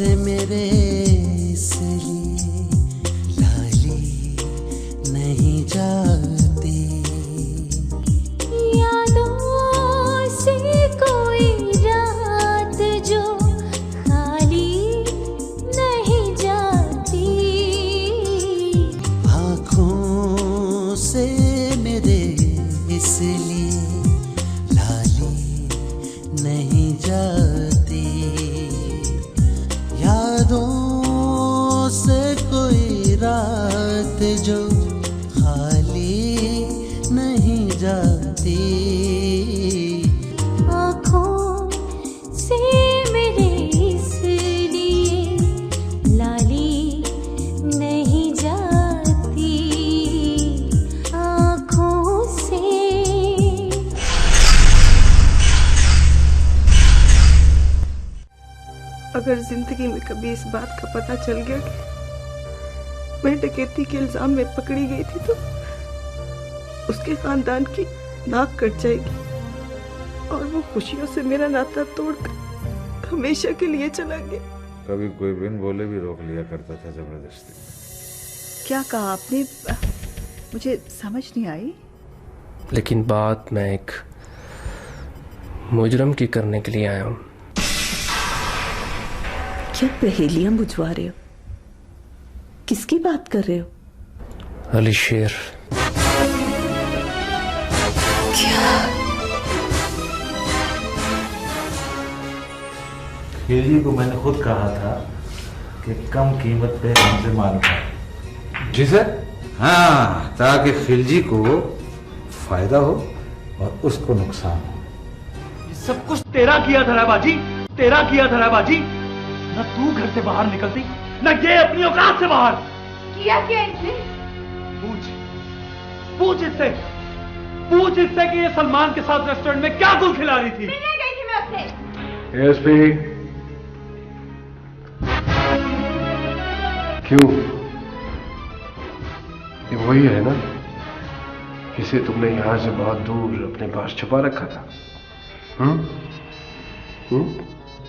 से मेरे इसलिए लाली नहीं जाती। यादों से कोई रात जो खाली नहीं जाती। आँखों से मेरे इसलिए लाली नहीं जाती। यादों से कोई रात जो खाली नहीं जाती। आँखों से मेरे इसलिए लाली नहीं जाती। आँखों से। अगर जिंदगी में कभी इस बात का पता चल गया कि मैं डकैती के इल्जाम में पकड़ी गई थी तो उसके खानदान की नाक कट जाएगी और वो खुशियों से मेरा नाता तोड़कर हमेशा के लिए चला गया। कभी कोई बिन बोले भी रोक लिया करता था जबरदस्ती। क्या कहा आपने? मुझे समझ नहीं आई। लेकिन बात मैं एक मुजरम की करने के लिए आया हूँ। क्या पहेलियां बुझवा रहे हो? किसकी बात कर रहे हो? अली शेर। खिलजी को मैंने खुद कहा था कि कम कीमत पे हमसे माल खाए। जी सर। हाँ, ताकि खिलजी को फायदा हो और उसको नुकसान हो। ये सब कुछ तेरा किया था ना बाजी, तेरा किया था ना बाजी। न तू घर से बाहर निकलती, न ये अपनी औकात से बाहर। किया क्या इसने? पूछ इससे कि ये सलमान के साथ रेस्टोरेंट में क्या कुल खिला रही थी। मिलने गई थी मैं उससे। एएसपी, क्यों? ये वही है ना जिसे तुमने यहां से बहुत दूर अपने पास छुपा रखा था?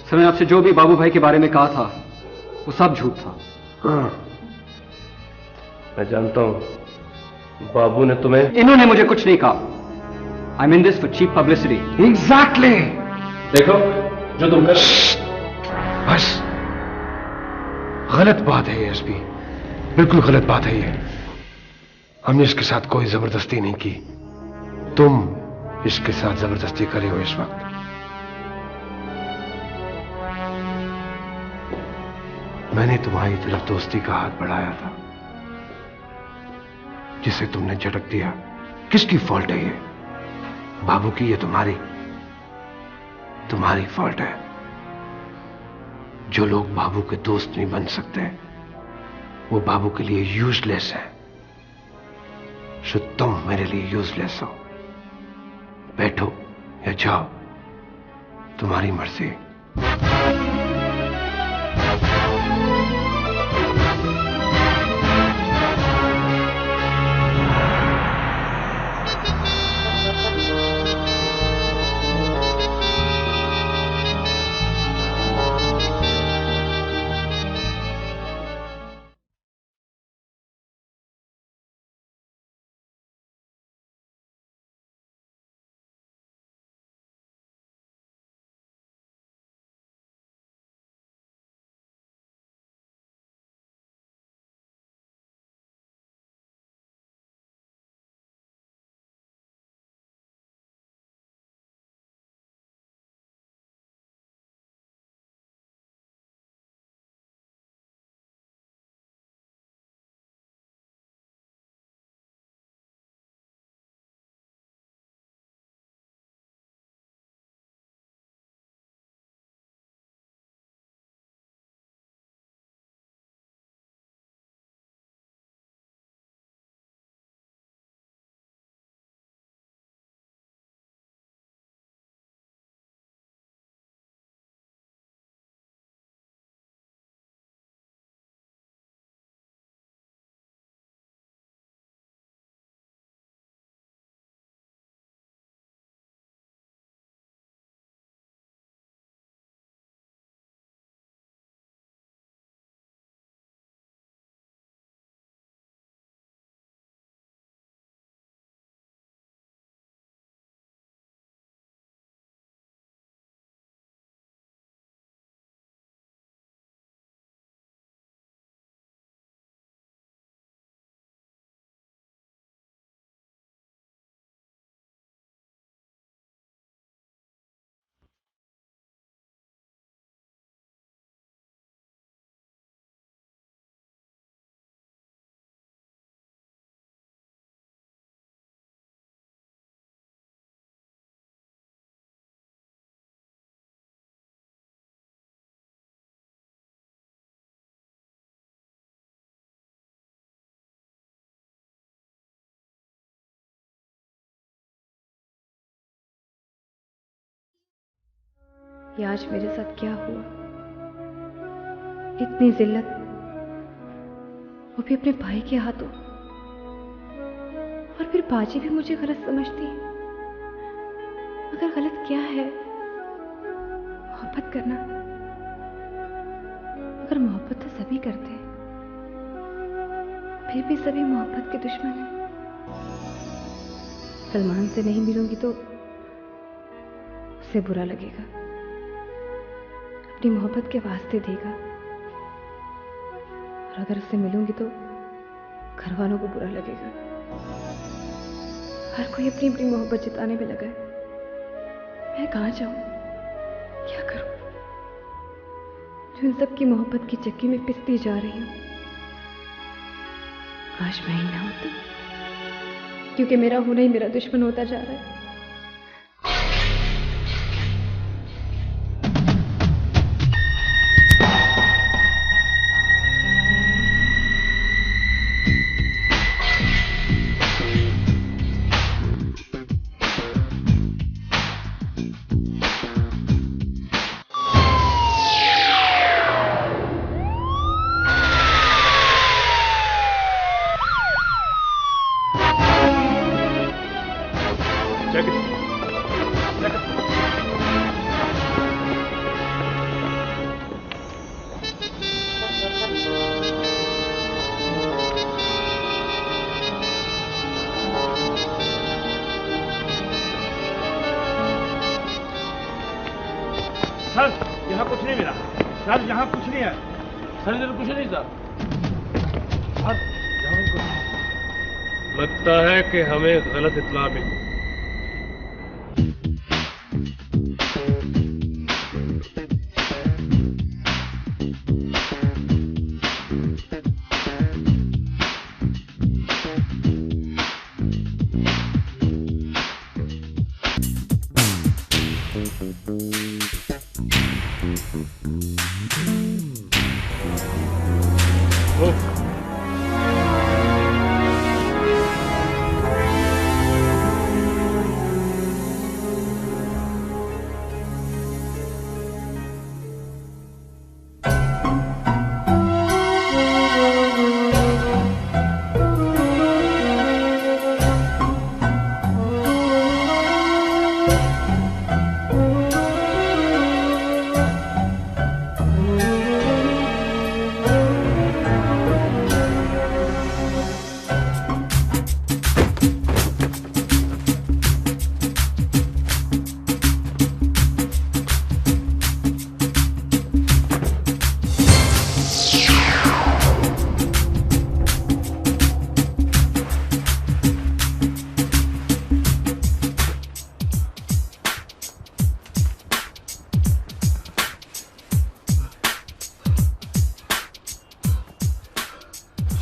सर, मैंने आपसे जो भी बाबू भाई के बारे में कहा था वो सब झूठ था। हाँ, मैं जानता हूं। बाबू ने तुम्हें। इन्होंने मुझे कुछ नहीं कहा। I mean this for cheap publicity. Exactly. देखो जो तुम कर, बस गलत बात है एएसपी, बिल्कुल गलत बात है ये। हमने इसके साथ कोई जबरदस्ती नहीं की। तुम इसके साथ जबरदस्ती करे हो इस वक्त। मैंने तुम्हारी तरफ दोस्ती का हाथ बढ़ाया था, जिसे तुमने झटक दिया। किसकी फॉल्ट है ये? बाबू की या तुम्हारी? तुम्हारी फॉल्ट है। जो लोग बाबू के दोस्त नहीं बन सकते वो बाबू के लिए यूजलेस है। सो तुम मेरे लिए यूजलेस हो। बैठो या जाओ, तुम्हारी मर्जी। ये आज मेरे साथ क्या हुआ। इतनी जिल्लत, वो भी अपने भाई के हाथों। और फिर बाजी भी मुझे गलत समझती है। मगर गलत क्या है? मोहब्बत करना। मगर मोहब्बत तो सभी करते हैं, फिर भी सभी मोहब्बत के दुश्मन हैं। सलमान से नहीं मिलूंगी तो उसे बुरा लगेगा, अपनी मोहब्बत के वास्ते देगा। और अगर उससे मिलूंगी तो घर वालों को बुरा लगेगा। हर कोई अपनी अपनी मोहब्बत जिताने में लगा है। मैं कहाँ जाऊं, क्या करूं जो इन सब की मोहब्बत की चक्की में पिसती जा रही हूं। काश मैं ही ना होती, क्योंकि मेरा होना ही मेरा दुश्मन होता जा रहा है। सर यहाँ कुछ नहीं मिला। सर यहाँ कुछ नहीं है। सर इधर कुछ नहीं सर। सर यहाँ कुछ। लगता है कि हमें गलत इत्तला मिली।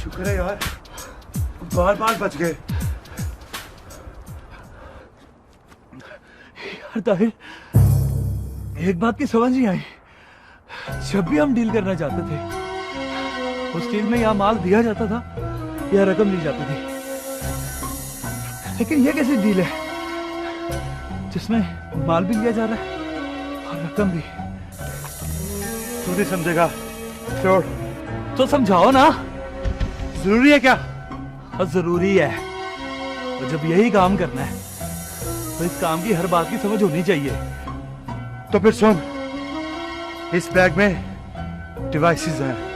शुक्र है यार, बार बच गए। यार ताहिर, एक बात की समझ नहीं आई। जब भी हम डील करना चाहते थे, उस चीज में या माल दिया जाता था या रकम ली जाती थी। लेकिन ये कैसी डील है जिसमें माल भी लिया जा रहा है और रकम भी? तू नहीं समझेगा, छोड़। तो समझाओ ना, जरूरी है क्या? हाँ जरूरी है। और जब यही काम करना है तो इस काम की हर बात की समझ होनी चाहिए। तो फिर सुन, इस बैग में डिवाइसेस हैं।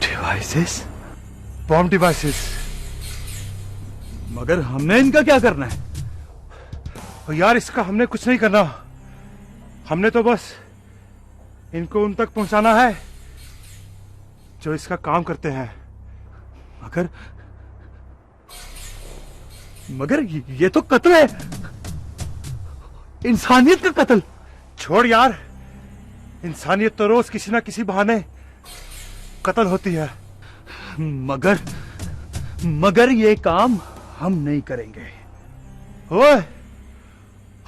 डिवाइसेस? Bomb devices? मगर हमने इनका क्या करना है? और यार इसका हमने कुछ नहीं करना। हमने तो बस इनको उन तक पहुंचाना है जो इसका काम करते हैं। मगर ये तो कत्ल है, इंसानियत का कत्ल। छोड़ यार, इंसानियत तो रोज किसी ना किसी बहाने कत्ल होती है। मगर ये काम हम नहीं करेंगे। ओए,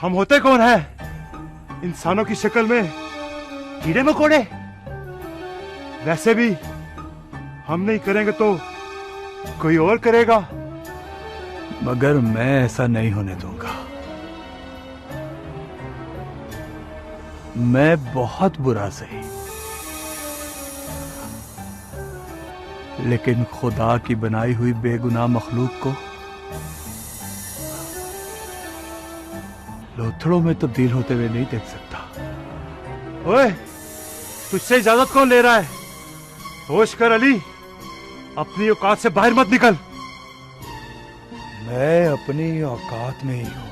हम होते कौन है? इंसानों की शक्ल में कीड़े मकोड़े। वैसे भी हम नहीं करेंगे तो कोई और करेगा। मगर मैं ऐसा नहीं होने दूंगा। मैं बहुत बुरा सही, लेकिन खुदा की बनाई हुई बेगुनाह मखलूक को लोथड़ों में तब्दील होते हुए नहीं देख सकता। ओए, तुझसे इजाजत कौन ले रहा है? होश कर अली, अपनी औकात से बाहर मत निकल। मैं अपनी औकात में ही हूं,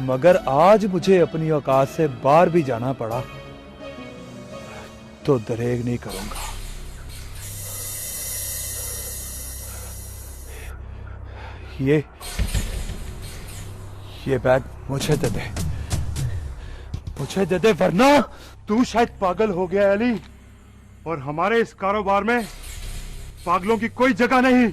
मगर आज मुझे अपनी औकात से बाहर भी जाना पड़ा तो दरेग नहीं करूंगा। ये बैग मुझे दे दे, मुझे दे दे, वरना तू शायद पागल हो गया है अली, और हमारे इस कारोबार में पागलों की कोई जगह नहीं।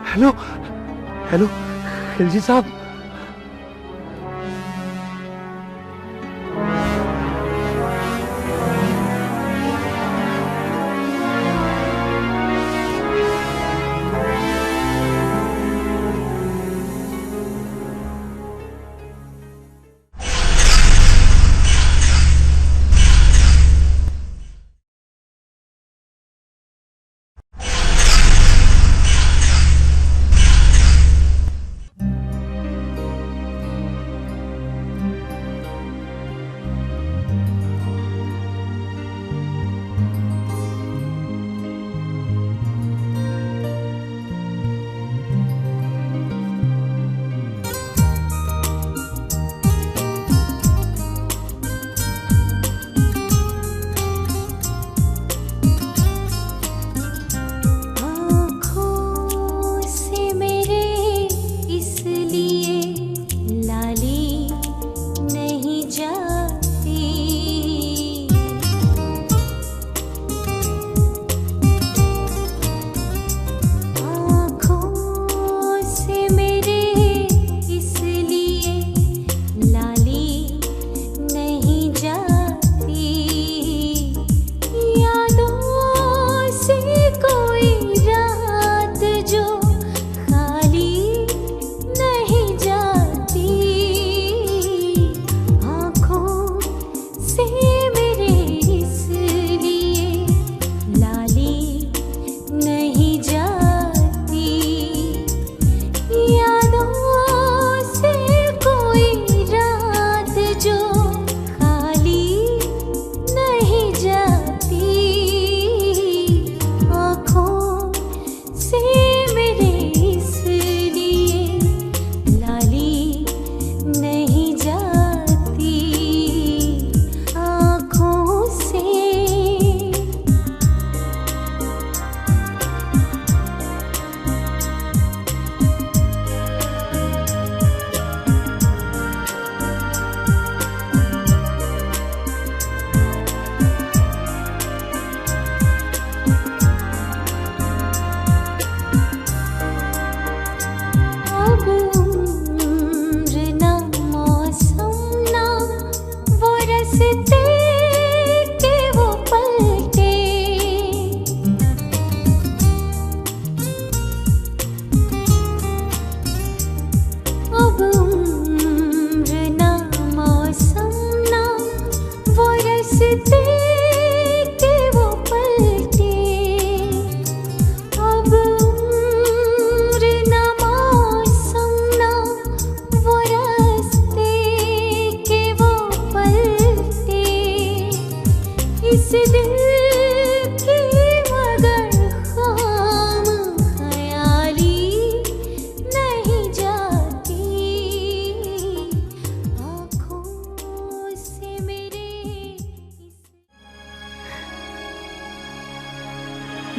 हेलो हेलो, खिलजी साहब।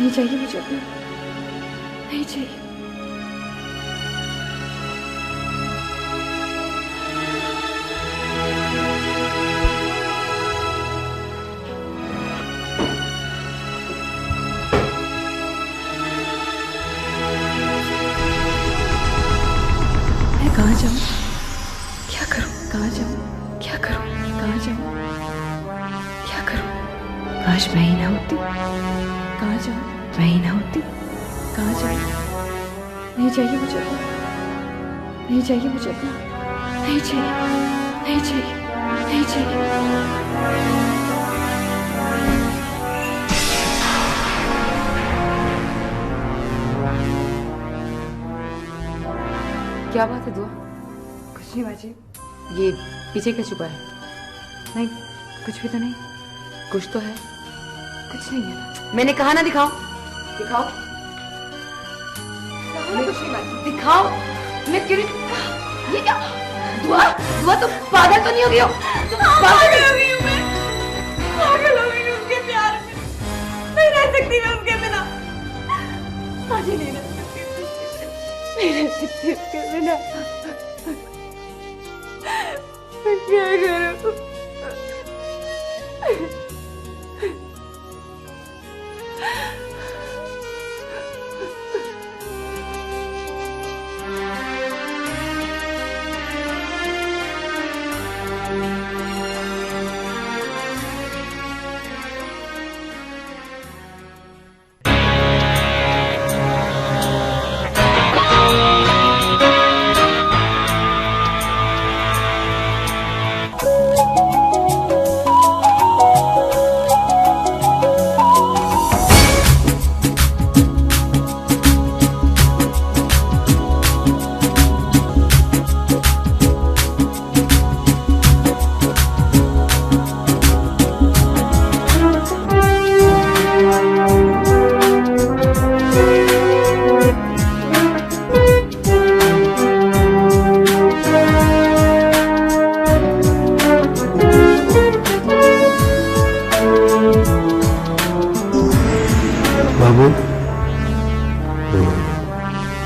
नहीं चाहिए मुझे अपना, नहीं चाहिए। मैं कहाँ जाऊँ, क्या करूँ, कहाँ जाऊँ, क्या करूँ, कहाँ जाऊँ, क्या करूँ? काश मैं ही ना होती, कहाँ जाऊँ, मैं ही ना होती, कहाँ जाऊँ? नहीं चाहिए मुझे अपना, नहीं चाहिए मुझे अपना, नहीं चाहिए, नहीं चाहिए, नहीं चाहिए। क्या बात है दुआ? कुछ नहीं बाजी। ये पीछे क्या छुपा है? नहीं, कुछ भी तो नहीं। कुछ तो है। कुछ नहीं है। मैंने कहा ना दिखाओ, दिखाओ, कुछ नहीं बाजी। दिखाओ। मैं क्यों नहीं? ये क्या? दुआ, दुआ तुम पागल तो नहीं हो गई हो? तुम पागल हो गई हो? मैं पागल हो गई उसके प्यार में। नहीं रह सकती मैं उसके बिना। आज नहीं रह सकती, नहीं रह सकती उसके बिना। मैं क्या करूं?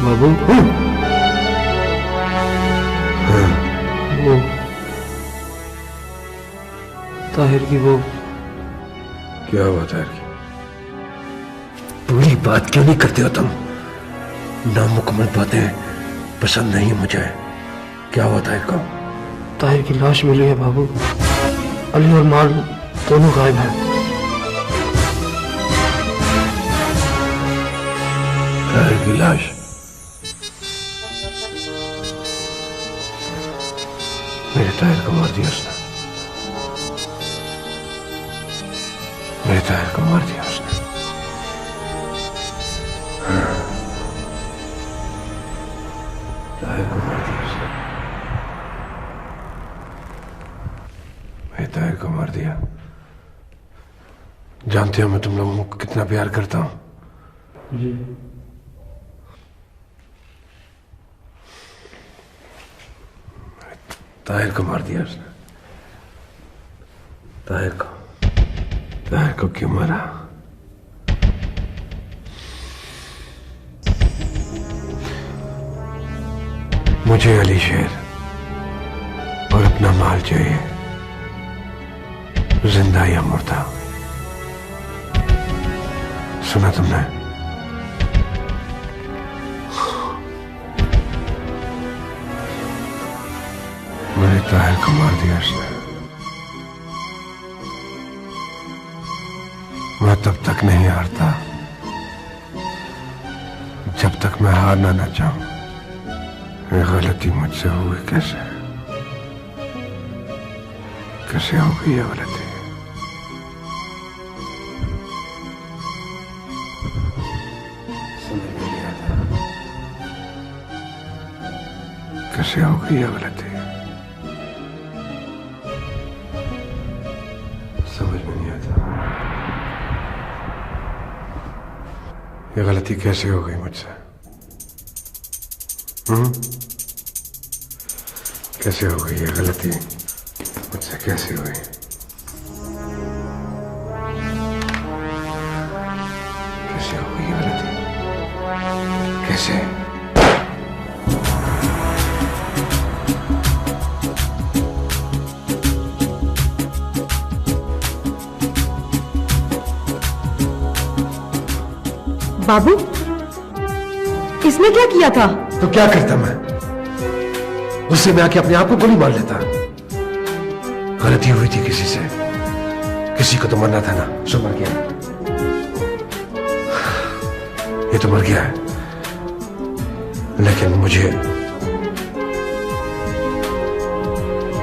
बाबू, वो ताहिर की वो क्या हुआ ताहिर की? पूरी बात क्यों नहीं करते हो तुम? नामुकम्मल बातें पसंद नहीं मुझे। क्या हुआ ताहिर को? ताहिर की लाश मिली है बाबू। अली और माल दोनों गायब हैं। ताहिर की लाश? मेरे ताहिर को मार दिया उसने। मेरे ताहिर को मार दिया उसने। ताहिर को मार दिया उसने। मेरे ताहिर को मार दिया। जानते हो मैं तुम लोगों को कितना प्यार करता हूं। जी। ताहिर को मार दिया उसने। ताहिर को क्यों मारा? मुझे अली शेर और अपना माल चाहिए, जिंदा या मुर्दा। सुना तुमने? मेरे ताहिर को मार दिया उसने। मैं तब तक नहीं हारता जब तक मैं हारना ना चाहूं। ये गलती मुझसे हुई कैसे? कैसे हो गई ये गलती? समझ नहीं आता कैसे हो गई ये गलती। समझ में नहीं आता ये गलती कैसे हो गई मुझसे। कैसे हो गई ये गलती मुझसे? कैसे हुई? कैसे हो गई? कैसे? बाबू, इसने क्या किया था? तो क्या करता मैं? उससे मैं आके अपने आप को गोली मार लेता। गलती हुई थी किसी से, किसी को तो मरना था ना। सो मर गया, ये तो मर गया है, लेकिन मुझे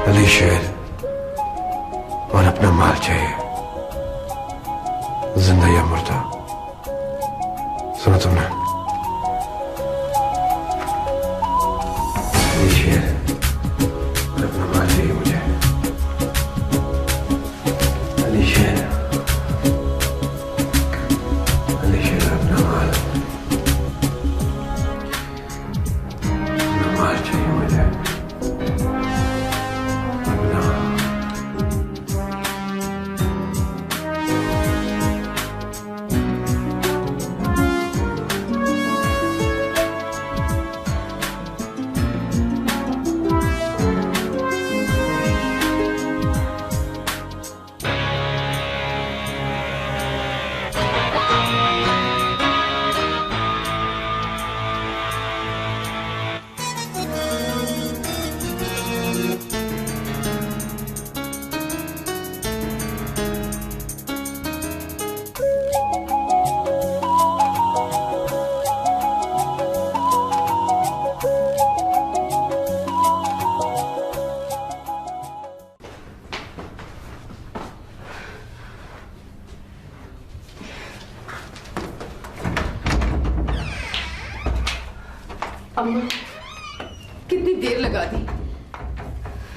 अली शेर और अपना माल चाहिए, जिंदा या मुर्दा। सुना तुमने? अली शेर और अपना माल चाहिए मुझे। अली शेर, अली शेर अपना माल, अपना माल चाहिए मुझे। अम्मा, कितनी देर लगा दी?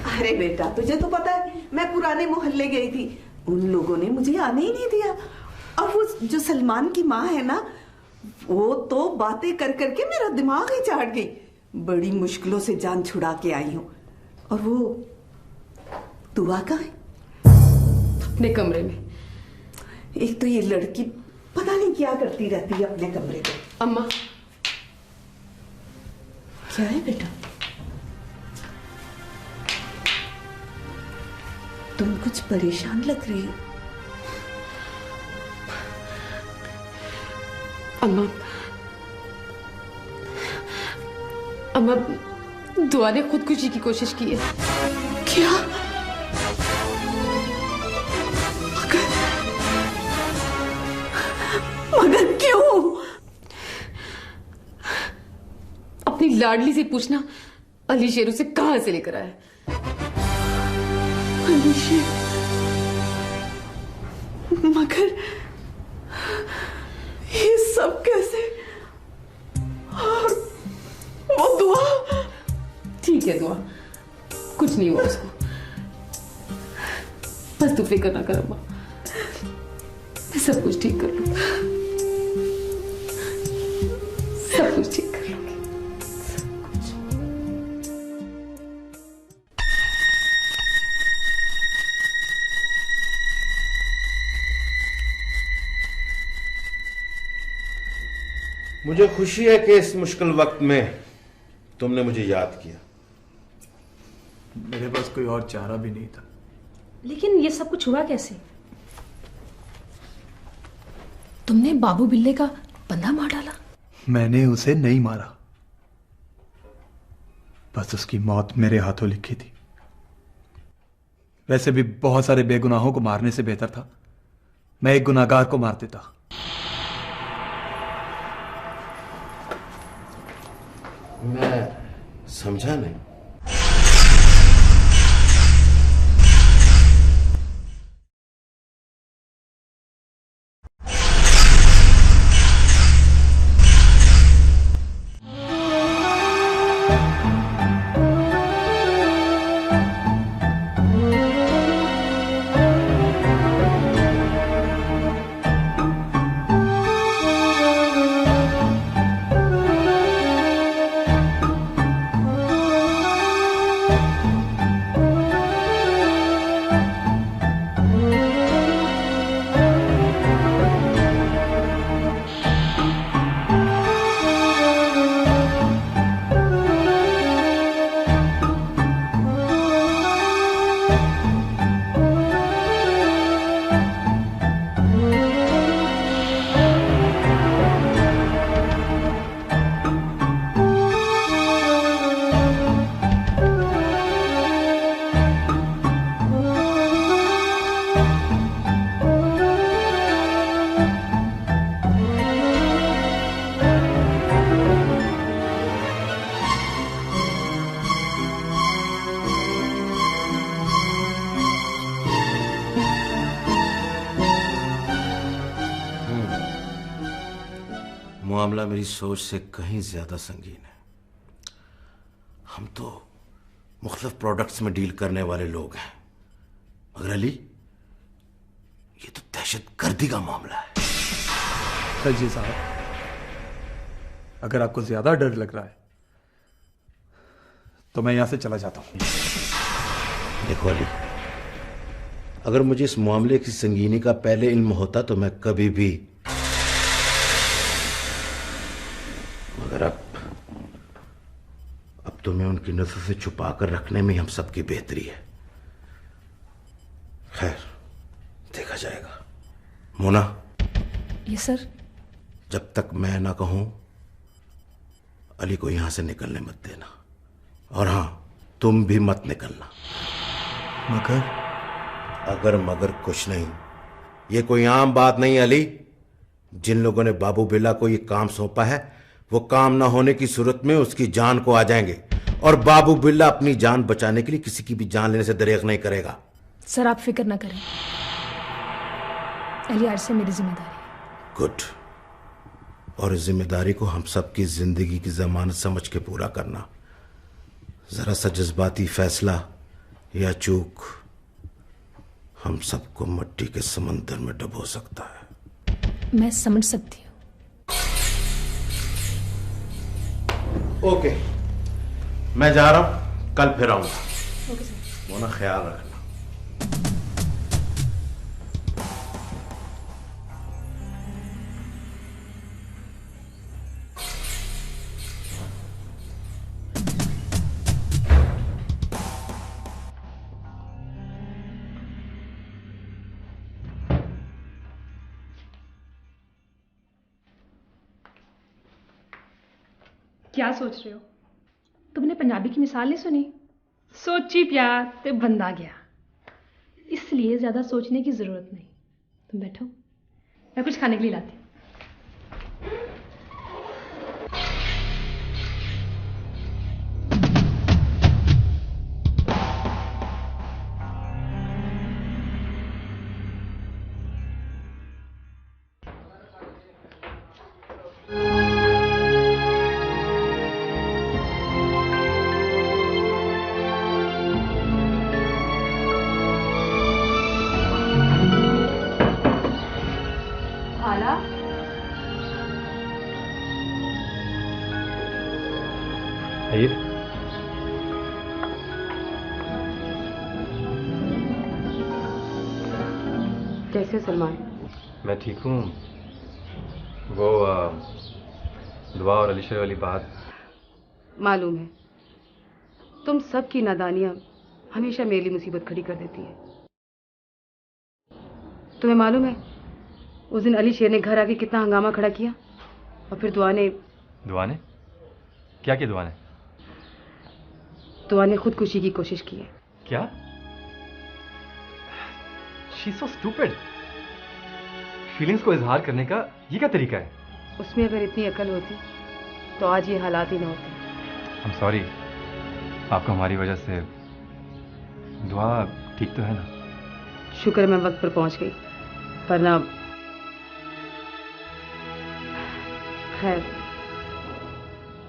अरे बेटा, तुझे तो पता है मैं पुराने मोहल्ले गई थी, उन लोगों ने मुझे आने ही नहीं दिया। और वो जो सलमान की माँ है ना, वो तो बातें कर करके मेरा दिमाग ही चाट गई। बड़ी मुश्किलों से जान छुड़ा के आई हूँ। और वो दुआ कहाँ है? अपने कमरे में। एक तो ये लड़की पता नहीं क्या करती रहती है अपने कमरे में। अम्मा, क्या है बेटा? तुम कुछ परेशान लग रही हो। अम्मा, अम्मा, दुआ ने खुदकुशी की कोशिश की है। क्या? मगर क्यों? अपनी लाडली से पूछना, अली शेर उसे कहां से लेकर आया। अली शेर? मगर ये सब कैसे? और वो दुआ? ठीक है दुआ, कुछ नहीं हुआ उसको। बस तू फिक्र ना कर अम्मा, मैं सब कुछ ठीक कर लूंगी, सब कुछ ठीक कर लूंगी। मुझे खुशी है कि इस मुश्किल वक्त में तुमने मुझे याद किया। मेरे पास कोई और चारा भी नहीं था। लेकिन ये सब कुछ हुआ कैसे? तुमने बाबू बिल्ले का बंधा मार डाला? मैंने उसे नहीं मारा, बस उसकी मौत मेरे हाथों लिखी थी। वैसे भी बहुत सारे बेगुनाहों को मारने से बेहतर था मैं एक गुनाहगार को मार देता। मैं समझा नहीं। मामला मेरी सोच से कहीं ज्यादा संगीन है। हम तो मुख्तलिफ प्रोडक्ट्स में डील करने वाले लोग हैं, मगर अली ये तो दहशतगर्दी का मामला है। खिलजी साहब, अगर आपको ज्यादा डर लग रहा है तो मैं यहां से चला जाता हूं। देखो अली, अगर मुझे इस मामले की संगीनी का पहले इल्म होता तो मैं कभी भी, मगर अब तुम्हें उनकी नजर से छुपा कर रखने में हम सबकी बेहतरी है। खैर, देखा जाएगा। मोना, ये सर, जब तक मैं ना कहूं अली को यहां से निकलने मत देना, और हां, तुम भी मत निकलना। मगर? अगर मगर कुछ नहीं। ये कोई आम बात नहीं अली। जिन लोगों ने बाबू बिल्ला को ये काम सौंपा है वो काम ना होने की सूरत में उसकी जान को आ जाएंगे, और बाबू बिल्ला अपनी जान बचाने के लिए किसी की भी जान लेने से दरेग नहीं करेगा। सर आप फिक्र ना करें, अली आज से मेरी जिम्मेदारी है। गुड। और इस जिम्मेदारी को हम सबकी जिंदगी की जमानत समझ के पूरा करना। जरा सा जज्बाती फैसला या चूक हम सबको मिट्टी के समंदर में डुबो सकता है। मैं समझ सकती हूँ। ओके, मैं जा रहा हूं, कल फिर आऊंगा। Okay sir. मोना, ख्याल रखना। क्या सोच रहे हो? तुमने पंजाबी की मिसाल नहीं सुनी? सोची प्यार ते बंदा गया, इसलिए ज्यादा सोचने की जरूरत नहीं। तुम बैठो, मैं कुछ खाने के लिए लाती हूँ। कैसे सलमान? मैं ठीक हूँ। वो दुआ और अलीशर वाली बात मालूम है, तुम सब की नादानियाँ हमेशा मेरे लिए मुसीबत खड़ी कर देती है। तुम्हें मालूम है उस दिन अली शेर ने घर आके कितना हंगामा खड़ा किया, और फिर दुआ ने क्या किया? दुआ ने खुदकुशी की कोशिश की है। क्या? She's so stupid. फीलिंग्स को इजहार करने का ये क्या तरीका है? उसमें अगर इतनी अकल होती तो आज ये हालात ही ना होते। I'm sorry, आपको हमारी वजह से। दुआ ठीक तो है ना? शुक्र मैं वक्त पर पहुंच गई, वरना। खैर,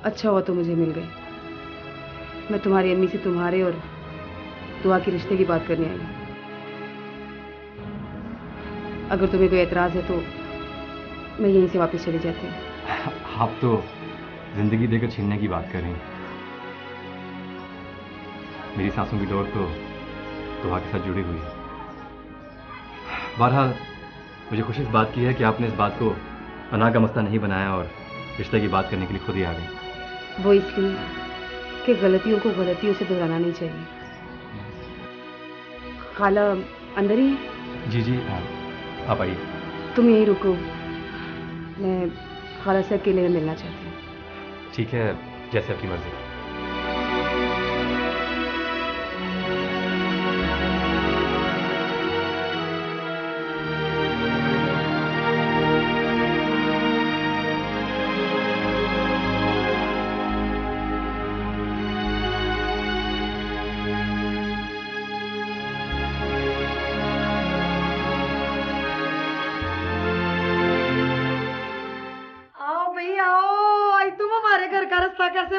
अच्छा हुआ तो मुझे मिल गई। मैं तुम्हारी अम्मी से तुम्हारे और दुआ के रिश्ते की बात करने आई हूँ। अगर तुम्हें कोई एतराज है तो मैं यहीं से वापस चली जाती हूँ। आप तो जिंदगी देकर छीनने की बात कर रही हैं। मेरी सांसों की डोर तो दुआ के साथ जुड़ी हुई है। बहरहाल, मुझे खुशी इस बात की है कि आपने इस बात को पनाह का मसला नहीं बनाया और रिश्ते की बात करने के लिए खुद ही आ गई। वो इसलिए कि गलतियों को गलतियों से दोहराना नहीं चाहिए। खाला अंदर ही है? जी आप आइए। तुम यहीं रुको, मैं खाला से अकेले में मिलना चाहती हूँ। ठीक है, जैसे आपकी मर्जी।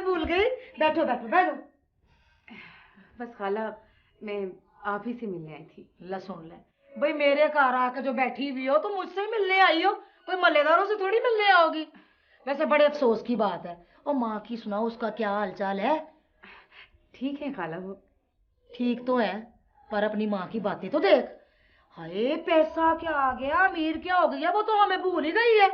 भूल गई। बैठो बैठो बैठो। बस खाला मैं आप ही से मिलने आई थी। ला सुन ले भाई, मेरे घर आके जो बैठी हुई हो तो मुझसे मिलने आई हो, कोई मल्लेदारों से थोड़ी मिलने आओगी। वैसे बड़े अफसोस की बात है। और माँ की सुनाओ, उसका क्या हालचाल है? ठीक है खाला, वो ठीक तो है पर अपनी माँ की बातें तो देख। हाय पैसा क्या आ गया, अमीर क्या हो गया, वो तो हमें भूल ही गई है।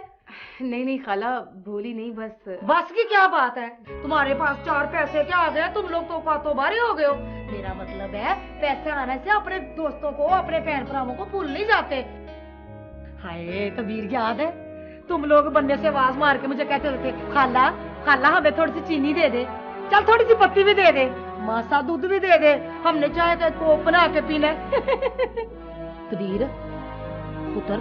नहीं नहीं खाला, भूली नहीं, बस की क्या बात है, तुम्हारे पास 4 पैसे क्या आ गए, तुम लोग तो कातो बारी हो गए हो। मेरा मतलब है पैसे आने से अपने दोस्तों को, अपने बहन भरावों को भूल नहीं जाते। हाय कबीर याद है, तुम लोग बनने से आवाज मार के मुझे कहते थे खाला खाला हमें थोड़ी सी चीनी दे दे, चल थोड़ी सी पत्ती भी दे दे, मासा दूध भी दे दे, हमने चाय का कोप बना के पीना। कबीर पुत्र,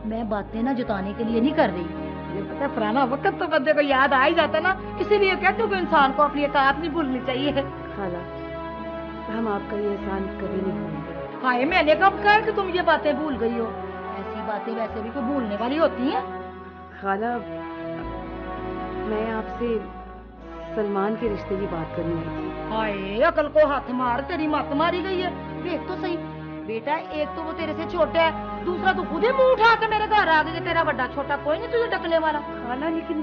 मैं बातें ना जताने के लिए नहीं कर रही, मुझे पता है पुराना वक्त तो बंदे को याद आ ही जाता ना, इसीलिए कहती हूँ कि इंसान को अपनी औकात नहीं भूलनी चाहिए। खाला हम आपका ये एहसान कभी नहीं भूलेंगे। हाय मैंने कब कहा कि तुम ये बातें भूल गई हो, ऐसी बातें वैसे भी कोई भूलने वाली होती हैं। खाला मैं आपसे सलमान के रिश्ते की बात करनी आई थी। हाय अकल को हाथ मार, तेरी मत मारी गई है। देख तो सही बेटा, एक तो वो तेरे से छोटा है, दूसरा तू खुद ही मुंह उठा के मेरे घर आ गई, तेरा बड़ा छोटा कोई नहीं तुझे डकने वाला। खाला लेकिन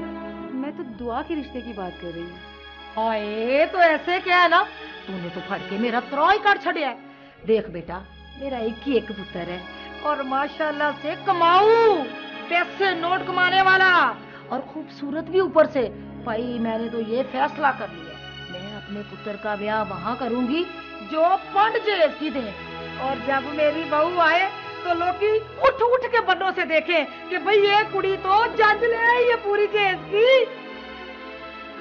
मैं तो दुआ के रिश्ते की बात कर रही हूँ। हाय तो ऐसे क्या है ना, तूने तो फड़ के मेरा त्राई काट छड़िया है। देख बेटा मेरा एक ही एक पुत्र है और माशाल्लाह से कमाऊ, पैसे नोट कमाने वाला और खूबसूरत भी ऊपर से। भाई मैंने तो ये फैसला कर लिया, मैं अपने पुत्र का ब्याह वहां करूंगी जो पंड जेज की दे, और जब मेरी बहू आए तो लोग उठ उठ के बन्नों से देखें कि भाई ये कुड़ी तो जज ले आई है पूरी जेज की।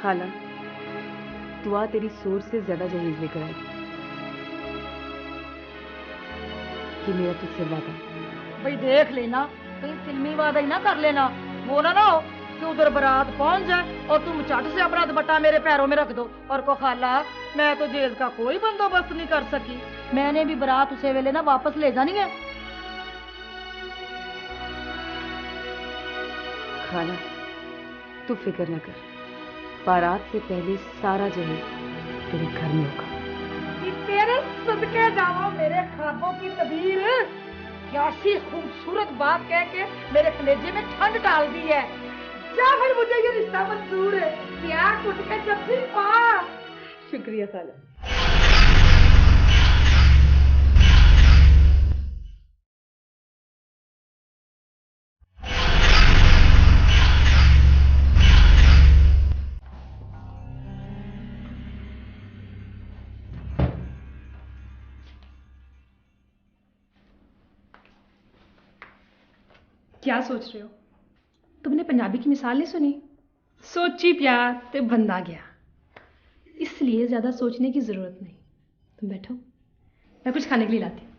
खाला दुआ तेरी सोच से ज्यादा जहेज लेकर आई कि मेरा तुझसे वादा। भाई देख लेना, कहीं फिल्मी वादा ही ना कर लेना, वो ना हो कि उधर बारात पहुंच जाए और तुम चट से अपना दुपट्टा मेरे पैरों में रख दो और को खाला मैं तो जेल का कोई बंदोबस्त नहीं कर सकी, मैंने भी बारात उसे वेले ना वापस ले जानी है। खाला तू फिक्र न कर, बारात से पहले सारा जहेज तेरे घर में होगा। तेरे सदके जाओ मेरे ख्वाबों की तबीर, क्या सी खूबसूरत बात कह के मेरे कलेजे में ठंड डाल दी है। या फिर मुझे ये रिश्ता मंजूर है, प्यार कुट के जब भी पा। शुक्रिया खाला। क्या सोच रहे हो? तुमने पंजाबी की मिसाल नहीं सुनी, सोची प्यार ते बंदा गया, इसलिए ज्यादा सोचने की जरूरत नहीं। तुम बैठो, मैं कुछ खाने के लिए लाती हूँ।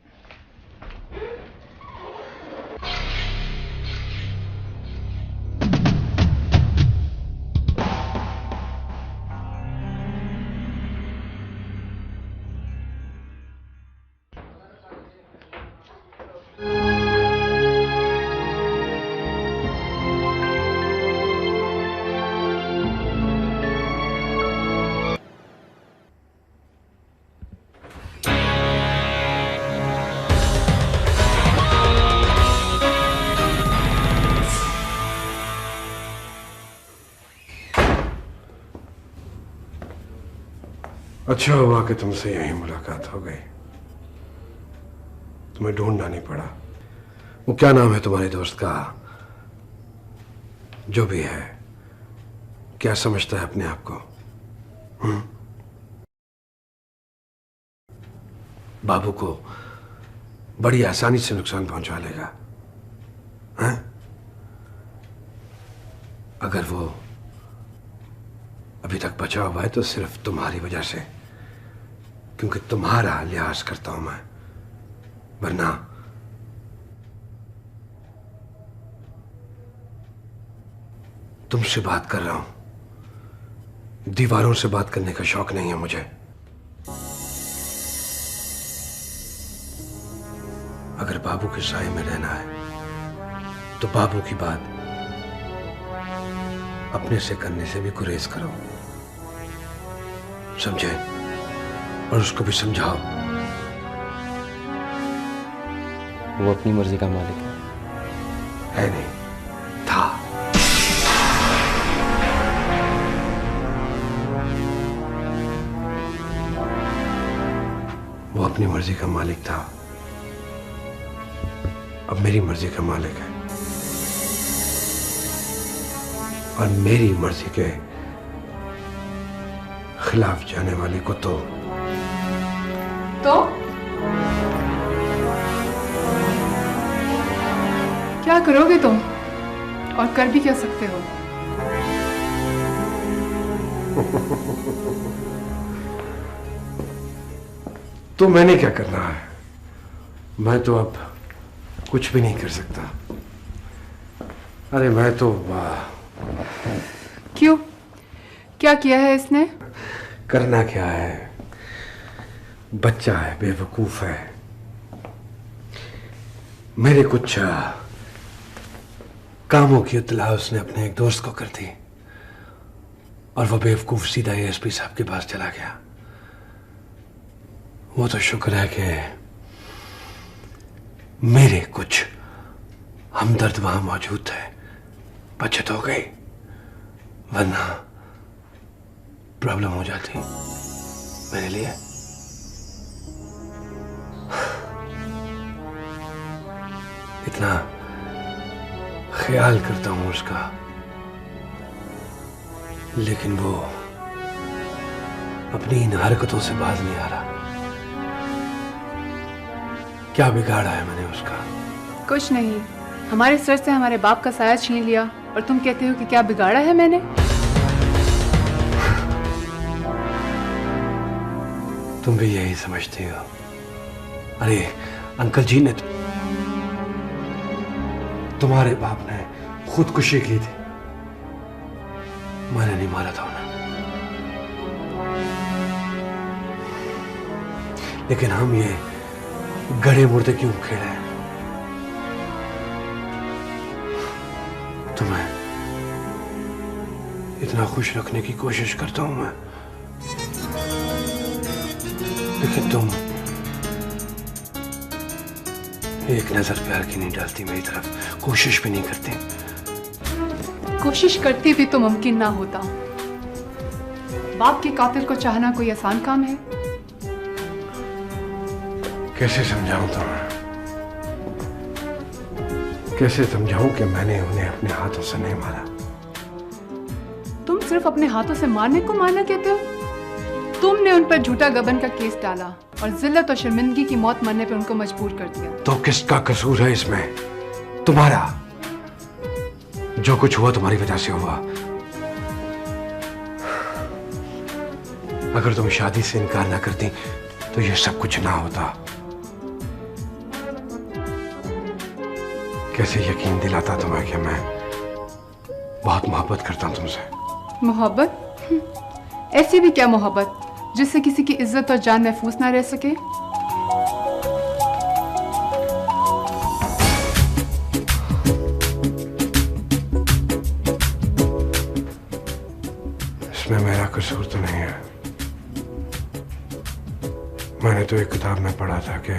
अच्छा हुआ कि तुमसे यही मुलाकात हो गई, तुम्हें ढूंढना नहीं पड़ा। वो क्या नाम है तुम्हारे दोस्त का? जो भी है, क्या समझता है अपने आप को? बाबू को बड़ी आसानी से नुकसान पहुंचा लेगा, हैं? अगर वो अभी तक बचा हुआ है तो सिर्फ तुम्हारी वजह से, क्योंकि तुम्हारा लिहाज करता हूं मैं, वरना तुमसे बात कर रहा हूं, दीवारों से बात करने का शौक नहीं है मुझे। अगर बाबू के साए में रहना है तो बाबू की बात अपने से करने से भी गुरेज करो, समझे? और उसको भी समझाओ। वो अपनी मर्जी का मालिक है नहीं, था। वो अपनी मर्जी का मालिक था, अब मेरी मर्जी का मालिक है। और मेरी मर्जी के खिलाफ जाने वाले को तो क्या करोगे तुम? और कर भी क्या सकते हो? तो मैंने क्या करना है? मैं तो अब कुछ भी नहीं कर सकता। अरे मैं तो क्यों? क्या किया है इसने? करना क्या है? बच्चा है, बेवकूफ है। मेरे कुछ कामों की इत्तला उसने अपने एक दोस्त को कर दी और वो बेवकूफ सीधा एएसपी साहब के पास चला गया। वो तो शुक्र है कि मेरे कुछ हमदर्द वहां मौजूद थे, बचत हो गई, वरना प्रॉब्लम हो जाती मेरे लिए। इतना ख्याल करता हूं उसका, लेकिन वो अपनी इन हरकतों से बाज नहीं आ रहा। क्या बिगाड़ा है मैंने उसका? कुछ नहीं, हमारे सर से हमारे बाप का साया छीन लिया और तुम कहते हो कि क्या बिगाड़ा है मैंने? तुम भी यही समझती हो? अरे अंकल जी ने तुम्हारे बाप ने खुदकुशी की थी, मैंने नहीं मारा था उन्हें। लेकिन हम ये गड़े मुर्दे क्यों खेले हैं? तुम्हें इतना खुश रखने की कोशिश करता हूं मैं, लेकिन तुम एक नजर प्यार की नहीं डालती मेरी तरफ, कोशिश भी नहीं करती। कोशिश करती भी तो मुमकिन ना होता। बाप के कातिल को चाहना कोई आसान काम है? कैसे समझाऊं तुम्हें? कैसे समझाऊं कि मैंने उन्हें अपने हाथों से नहीं मारा? तुम सिर्फ अपने हाथों से मारने को मारना कहते हो? तुमने उन पर झूठा गबन का केस डाला और जिल्लत और शर्मिंदगी की मौत मरने पर उनको मजबूर कर दिया। तो किसका कसूर है इसमें? तुम्हारा। जो कुछ हुआ तुम्हारी वजह से हुआ। अगर तुम शादी से इनकार ना करती तो ये सब कुछ ना होता। कैसे यकीन दिलाता तुम्हें कि मैं बहुत मोहब्बत करता हूं तुमसे? मोहब्बत? ऐसी भी क्या मोहब्बत जिससे किसी की इज्जत और जान महफूज ना रह सके? इसमें मेरा कसूर तो नहीं है। मैंने तो एक किताब में पढ़ा था कि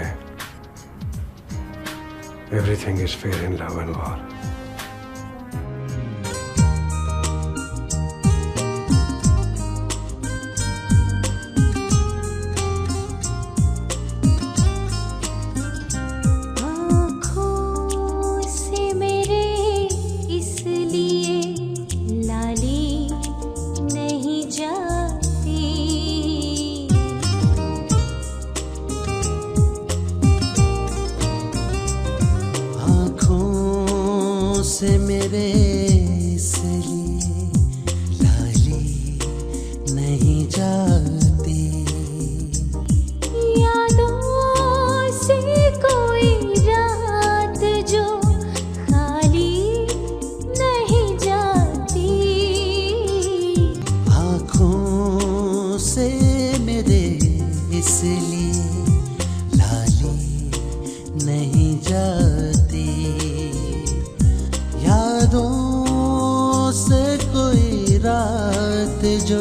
everything is fair in love and war. से मेरे इसलिए लाली नहीं जाती, यादों से कोई रात जो खाली नहीं जाती, आँखों से मेरे इसलिए लाली नहीं जाती, यादों से कोई रात जो